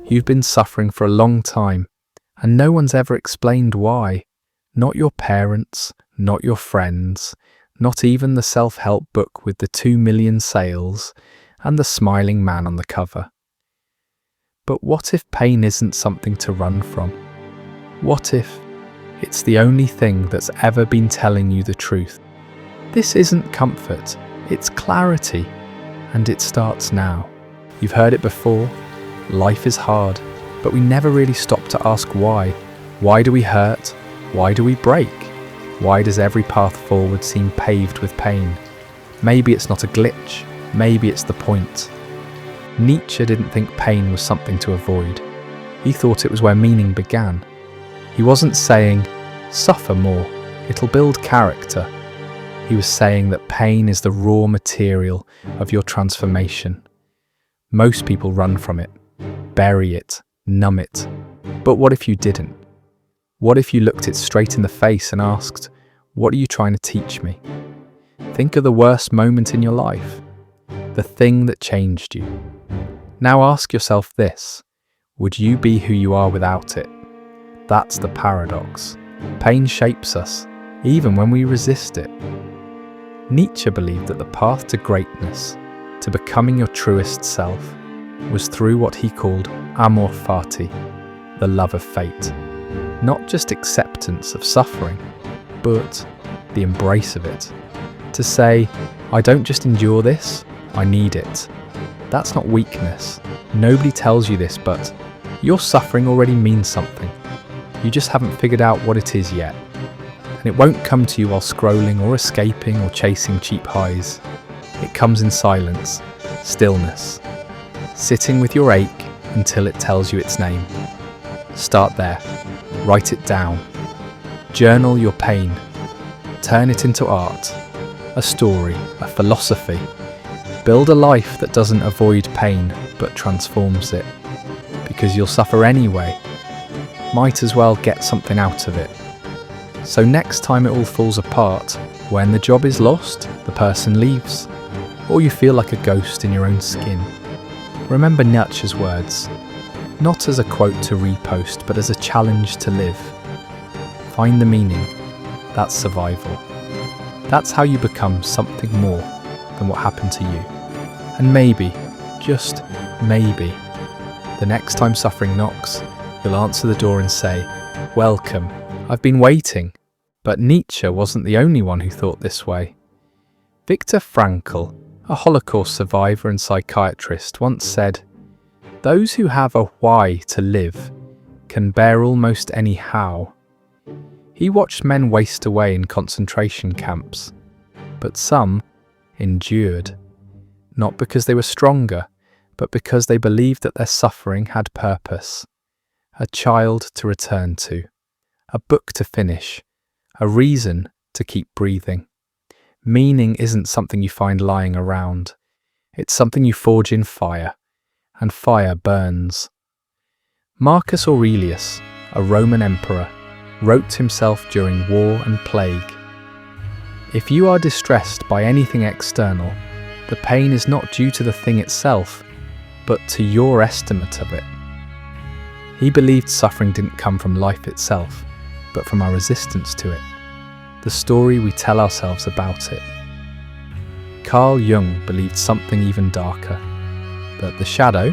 You've been suffering for a long time, and no one's ever explained why. Not your parents, not your friends, not even the self-help book with the 2 million sales and the smiling man on the cover. But what if pain isn't something to run from? What if it's the only thing that's ever been telling you the truth? This isn't comfort, it's clarity, and it starts now. You've heard it before. Life is hard, but we never really stop to ask why. Why do we hurt? Why do we break? Why does every path forward seem paved with pain? Maybe it's not a glitch, maybe it's the point. Nietzsche didn't think pain was something to avoid. He thought it was where meaning began. He wasn't saying, suffer more, it'll build character. He was saying that pain is the raw material of your transformation. Most people run from it, bury it, numb it. But what if you didn't? What if you looked it straight in the face and asked, what are you trying to teach me? Think of the worst moment in your life, the thing that changed you. Now ask yourself this, would you be who you are without it? That's the paradox. Pain shapes us, even when we resist it. Nietzsche believed that the path to greatness, to becoming your truest self, was through what he called amor fati, the love of fate. Not just acceptance of suffering, but the embrace of it. To say, I don't just endure this, I need it. That's not weakness. Nobody tells you this, but your suffering already means something. You just haven't figured out what it is yet. And it won't come to you while scrolling or escaping or chasing cheap highs. It comes in silence, stillness, sitting with your ache until it tells you its name. Start there. Write it down. Journal your pain. Turn it into art, a story, a philosophy. Build a life that doesn't avoid pain, but transforms it. Because you'll suffer anyway. Might as well get something out of it. So next time it all falls apart, when the job is lost, the person leaves, or you feel like a ghost in your own skin, remember Nietzsche's words, not as a quote to repost, but as a challenge to live. Find the meaning. That's survival. That's how you become something more than what happened to you. And maybe, just maybe, the next time suffering knocks, you'll answer the door and say, welcome, I've been waiting. But Nietzsche wasn't the only one who thought this way. Viktor Frankl, a Holocaust survivor and psychiatrist, once said, those who have a why to live can bear almost any how. He watched men waste away in concentration camps, but some endured, not because they were stronger, but because they believed that their suffering had purpose, a child to return to, a book to finish, a reason to keep breathing. Meaning isn't something you find lying around. It's something you forge in fire, and fire burns. Marcus Aurelius, a Roman emperor, wrote himself during war and plague, if you are distressed by anything external, the pain is not due to the thing itself, but to your estimate of it. He believed suffering didn't come from life itself, but from our resistance to it, the story we tell ourselves about it. Carl Jung believed something even darker, that the shadow,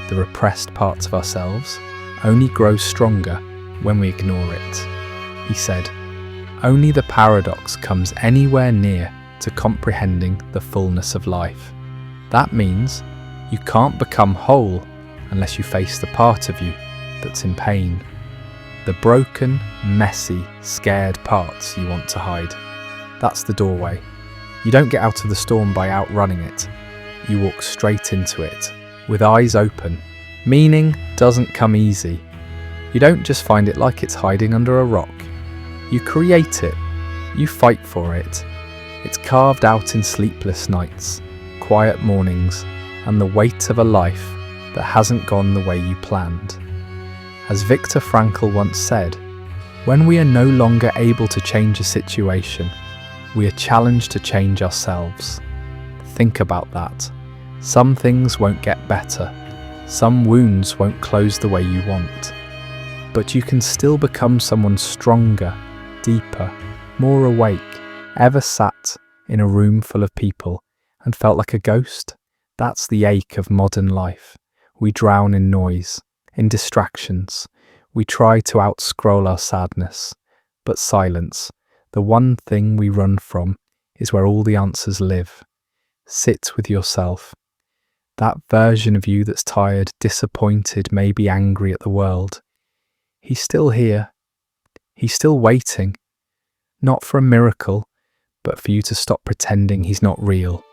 the repressed parts of ourselves, only grows stronger when we ignore it. He said, only the paradox comes anywhere near to comprehending the fullness of life. That means you can't become whole unless you face the part of you that's in pain. The broken, messy, scared parts you want to hide. That's the doorway. You don't get out of the storm by outrunning it. You walk straight into it, with eyes open. Meaning doesn't come easy. You don't just find it like it's hiding under a rock. You create it. You fight for it. It's carved out in sleepless nights, quiet mornings, and the weight of a life that hasn't gone the way you planned. As Viktor Frankl once said, when we are no longer able to change a situation, we are challenged to change ourselves. Think about that. Some things won't get better. Some wounds won't close the way you want, but you can still become someone stronger, deeper, more awake. Ever sat in a room full of people and felt like a ghost? That's the ache of modern life. We drown in noise, in distractions. We try to outscroll our sadness, but silence, the one thing we run from, is where all the answers live. Sit with yourself. That version of you that's tired, disappointed, maybe angry at the world. He's still here. He's still waiting. Not for a miracle, but for you to stop pretending he's not real.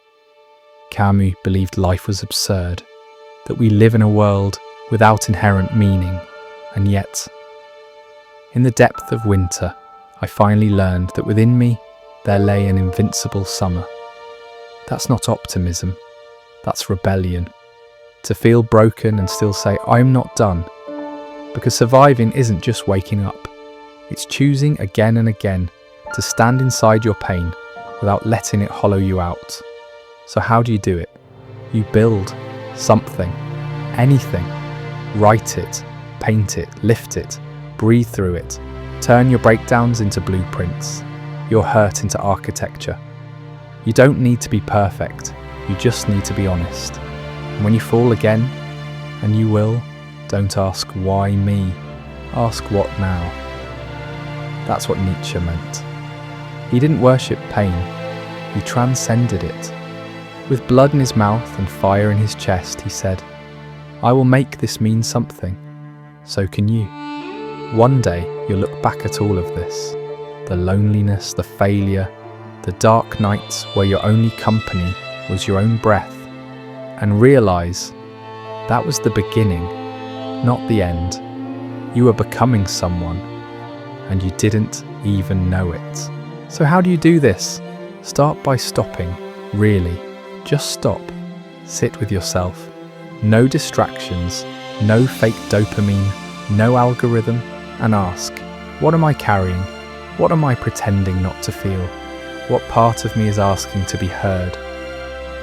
Camus believed life was absurd, that we live in a world without inherent meaning, and yet, in the depth of winter, I finally learned that within me there lay an invincible summer. That's not optimism, that's rebellion. To feel broken and still say, I'm not done. Because surviving isn't just waking up, it's choosing again and again to stand inside your pain without letting it hollow you out. So how do you do it? You build something, anything. Write it, paint it, lift it, breathe through it. Turn your breakdowns into blueprints, your hurt into architecture. You don't need to be perfect, you just need to be honest. And when you fall again, and you will, don't ask why me, ask what now. That's what Nietzsche meant. He didn't worship pain, he transcended it. With blood in his mouth and fire in his chest, he said, I will make this mean something. So can you. One day you'll look back at all of this, the loneliness, the failure, the dark nights where your only company was your own breath, and realise that was the beginning, not the end. You were becoming someone, and you didn't even know it. So how do you do this? Start by stopping, really. Just stop. Sit with yourself. No distractions, no fake dopamine, no algorithm, and ask, what am I carrying? What am I pretending not to feel? What part of me is asking to be heard?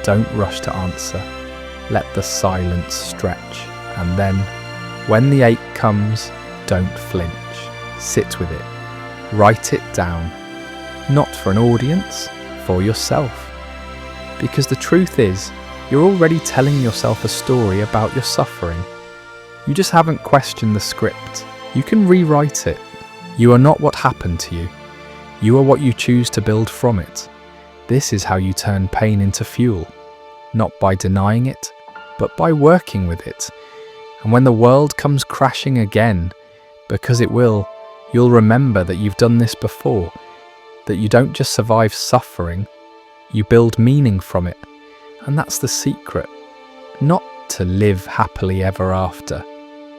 Don't rush to answer. Let the silence stretch. And then, when the ache comes, don't flinch. Sit with it. Write it down. Not for an audience, for yourself. Because the truth is, you're already telling yourself a story about your suffering. You just haven't questioned the script. You can rewrite it. You are not what happened to you. You are what you choose to build from it. This is how you turn pain into fuel. Not by denying it, but by working with it. And when the world comes crashing again, because it will, you'll remember that you've done this before. That you don't just survive suffering, you build meaning from it. And that's the secret. Not to live happily ever after,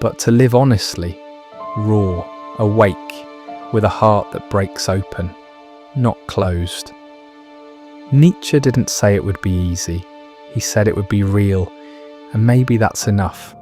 but to live honestly, raw, awake, with a heart that breaks open, not closed. Nietzsche didn't say it would be easy. He said it would be real, and maybe that's enough.